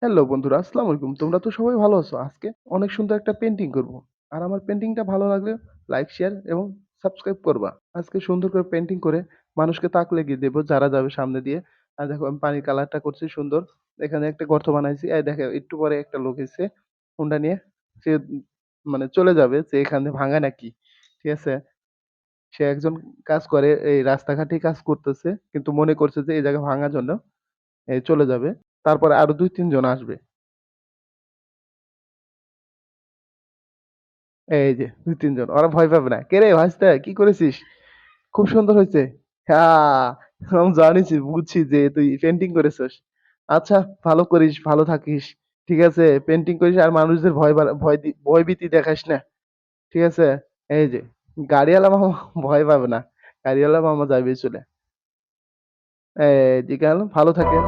Hello বন্ধুরা, আসসালামু আলাইকুম। তোমরা তো সবাই ভালো আছো? আজকে অনেক সুন্দর একটা পেইন্টিং করব। আর আমার পেইন্টিংটা ভালো লাগলে লাইক, শেয়ার এবং সাবস্ক্রাইব করবা। আজকে সুন্দর করে পেইন্টিং করে মানুষকে তাক লাগিয়ে দেবো যারা যাবে সামনে দিয়ে। আর দেখো আমি পানির কালারটা করছি সুন্দর। এখানে একটা গর্ত বানাইছি। এই দেখো একটু পরে একটা লোক এসে হুন্ডা নিয়ে সে মানে চলে যাবে যে এখানে ভাঙা নাকি। ঠিক আছে? সে একজন কাজ করে এই রাস্তাঘাটেই কাজ করতেছে। কিন্তু মনে করছে যে এই জায়গা ভাঙার জন্য চলে যাবে। তারপরে আরো ২-৩ জন আসবে। এই যে ২-৩ জন। ওরা ভয় পাবে না। "কে রে ভাইস্তা কি করেছিস? খুব সুন্দর হয়েছে।" হ্যাঁ, আমি জানিছি, বুঝছি যে তুই পেইন্টিং করেছিস। আচ্ছা, ভালো করিস, ভালো থাকিস। ঠিক আছে? পেইন্টিং করিস আর মানুষদের ভয়ভীতি দেখাস না। ঠিক আছে? এই যে গাড়িওয়ালা মামা ভয় পাবে না। গাড়িওয়ালা মামা যাবে চলে। এই যে গেল, ভালো থাকেন।